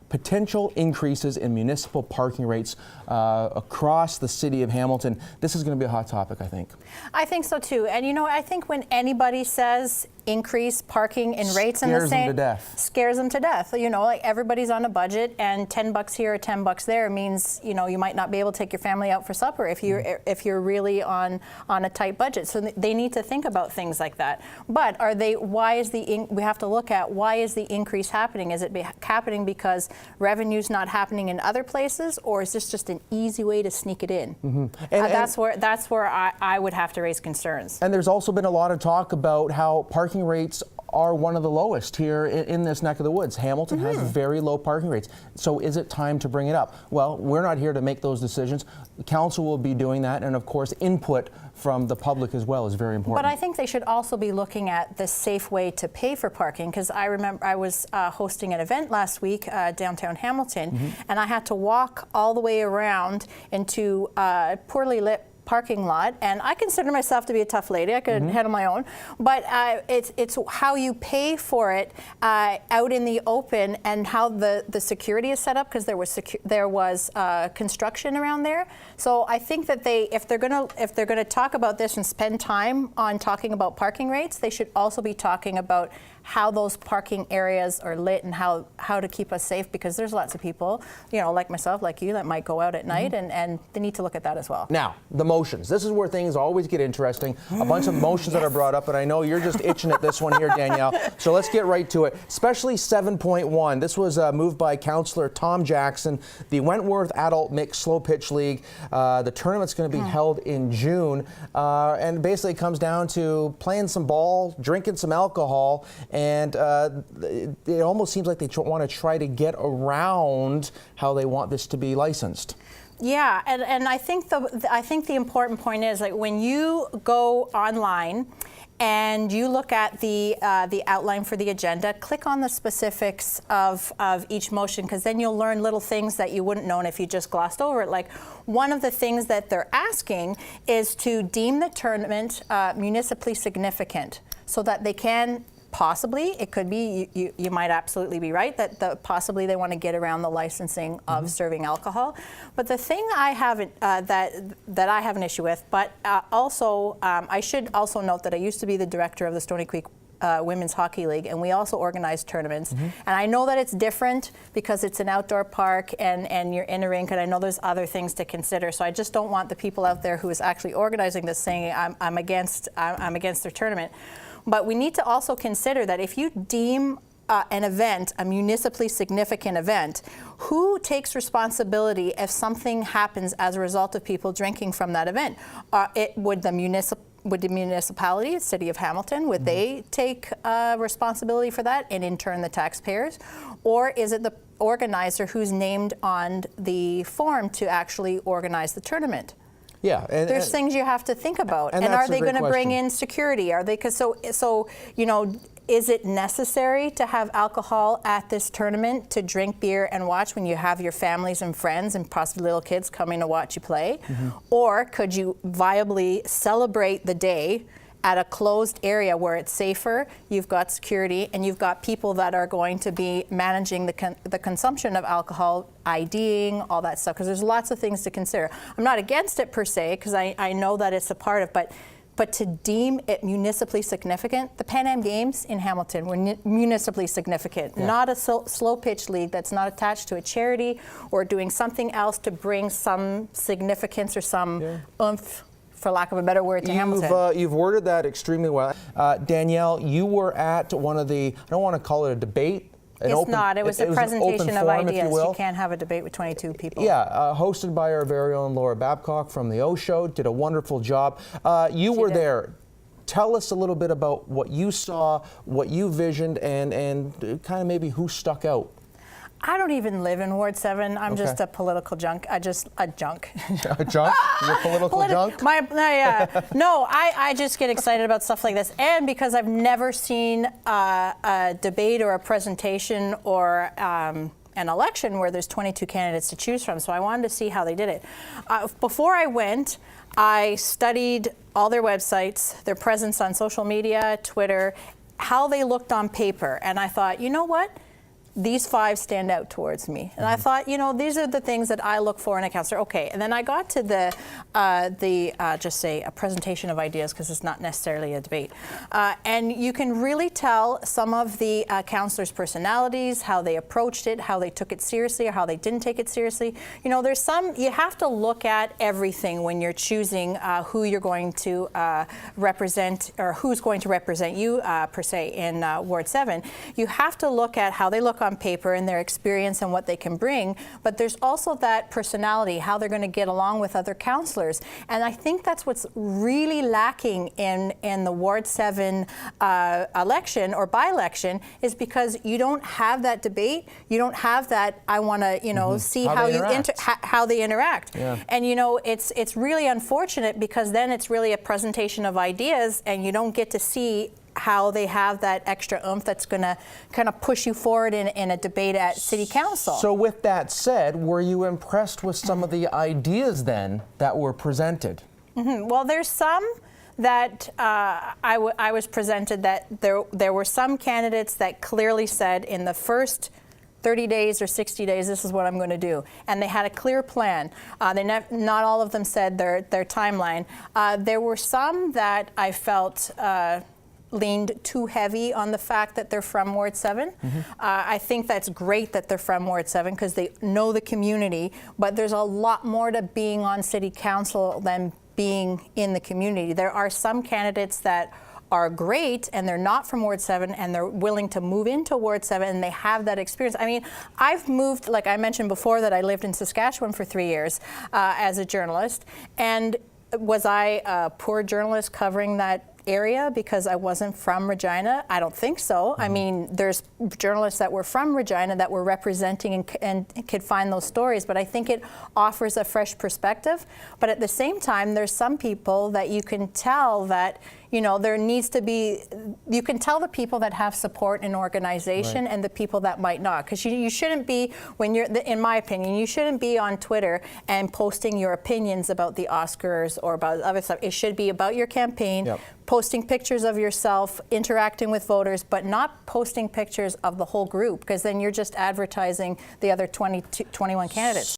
Potential increases in municipal parking rates across the city of Hamilton. This is going to be a hot topic, I think. I think so too. And you know, I think when anybody says increase parking and rates in the same, scares them to death. Scares them to death. You know, like everybody's on a budget, and $10 here or $10 there means, you know, you might not be able to take your family out for supper if you're really on a tight budget. So they need to think about things like that. But we have to look at why is the increase happening? Is it happening because revenue's not happening in other places, or is this just an easy way to sneak it in? Mm-hmm. That's where I would have to raise concerns. And there's also been a lot of talk about how parking rates are one of the lowest here in this neck of the woods. Hamilton has very low parking rates. So is it time to bring it up? Well, we're not here to make those decisions. The council will be doing that, and of course input from the public as well is very important. But I think they should also be looking at the safe way to pay for parking, because I remember I was hosting an event last week downtown Hamilton, and I had to walk all the way around into poorly lit parking lot, and I consider myself to be a tough lady. I could handle my own, but it's how you pay for it out in the open, and how the security is set up, because there was construction around there. So I think that if they're gonna talk about this and spend time on talking about parking rates, they should also be talking about how those parking areas are lit and how to keep us safe, because there's lots of people, you know, like myself, like you, that might go out at night, and they need to look at that as well. Now, the motions. This is where things always get interesting. A bunch of motions that are brought up, and I know you're just itching at this one here, Danielle. So let's get right to it. Especially 7.1. This was moved by Councillor Tom Jackson, the Wentworth Adult Mixed Slow Pitch League. The tournament's going to be held in June, and basically it comes down to playing some ball, drinking some alcohol, and it almost seems like they want to try to get around how they want this to be licensed. Yeah, and I think the important point is, like, when you go online and you look at the outline for the agenda, click on the specifics of each motion, because then you'll learn little things that you wouldn't know if you just glossed over it. Like, one of the things that they're asking is to deem the tournament municipally significant, so that they can possibly, it could be, you might absolutely be right, that possibly they want to get around the licensing of serving alcohol. But the thing I haven't, that I have an issue with, but also, I should also note that I used to be the director of the Stony Creek Women's Hockey League, and we also organize tournaments. And I know that it's different because it's an outdoor park and you're in a rink, and I know there's other things to consider. So I just don't want the people out there who is actually organizing this saying I'm against their tournament. But we need to also consider that if you deem an event a municipally significant event, who takes responsibility if something happens as a result of people drinking from that event? Would the municipality, City of Hamilton, would they take responsibility for that, and in turn the taxpayers? Or is it the organizer who's named on the form to actually organize the tournament? Yeah, there's things you have to think about. And are they going to bring in security? Are they, so you know, is it necessary to have alcohol at this tournament to drink beer and watch when you have your families and friends and possibly little kids coming to watch you play? Or could you viably celebrate the day at a closed area where it's safer, you've got security, and you've got people that are going to be managing the consumption of alcohol, IDing, all that stuff, because there's lots of things to consider. I'm not against it per se, because I know that it's a part of, but to deem it municipally significant, the Pan Am Games in Hamilton were municipally significant, not a slow pitch league that's not attached to a charity or doing something else to bring some significance or some oomph, for lack of a better word, to Hamilton. You've worded that extremely well. Danielle, you were at one of the, I don't want to call it a debate. It was a presentation of ideas. You can't have a debate with 22 people. Yeah, hosted by our very own Laura Babcock from the O Show, did a wonderful job. You were there. Tell us a little bit about what you saw, what you visioned, and kind of maybe who stuck out. I don't even live in Ward 7. I'm just a political junk. A junk? A junk? You're a political junk? No, I just get excited about stuff like this. And because I've never seen a debate or a presentation or an election where there's 22 candidates to choose from. So I wanted to see how they did it. Before I went, I studied all their websites, their presence on social media, Twitter, how they looked on paper. And I thought, you know what? These 5 stand out towards me. And I thought, you know, these are the things that I look for in a counselor. Okay, and then I got to just say a presentation of ideas, because it's not necessarily a debate. And you can really tell some of the counselors' personalities, how they approached it, how they took it seriously, or how they didn't take it seriously. You know, there's you have to look at everything when you're choosing who you're going to represent, or who's going to represent you, per se, in Ward 7. You have to look at how they look on paper and their experience and what they can bring, but there's also that personality, how they're going to get along with other counselors. And I think that's what's really lacking in the Ward 7 election or by-election, is because you don't have that debate, you don't have that, I want to, you know, see how they interact. Yeah. And you know, it's really unfortunate, because then it's really a presentation of ideas and you don't get to see how they have that extra oomph that's going to kind of push you forward in a debate at City Council. So with that said, were you impressed with some of the ideas then that were presented? Well, there's some that I was presented that there were some candidates that clearly said in the first 30 days or 60 days, this is what I'm going to do. And they had a clear plan. Not all of them said their timeline. There were some that I felt leaned too heavy on the fact that they're from Ward 7. I think that's great that they're from Ward 7, because they know the community, but there's a lot more to being on City Council than being in the community. There are some candidates that are great and they're not from Ward 7 and they're willing to move into Ward 7 and they have that experience. I mean, I've moved, like I mentioned before, that I lived in Saskatchewan for 3 years as a journalist. And was I a poor journalist covering that area because I wasn't from Regina? I don't think so. I mean, there's journalists that were from Regina that were representing and could find those stories, but I think it offers a fresh perspective. But at the same time, there's some people that you can tell that, you know, there needs to be, you can tell the people that have support in organization and the people that might not. Because you shouldn't be, when you're, in my opinion, you shouldn't be on Twitter and posting your opinions about the Oscars or about other stuff. It should be about your campaign, posting pictures of yourself, interacting with voters, but not posting pictures of the whole group, because then you're just advertising the other 21 candidates.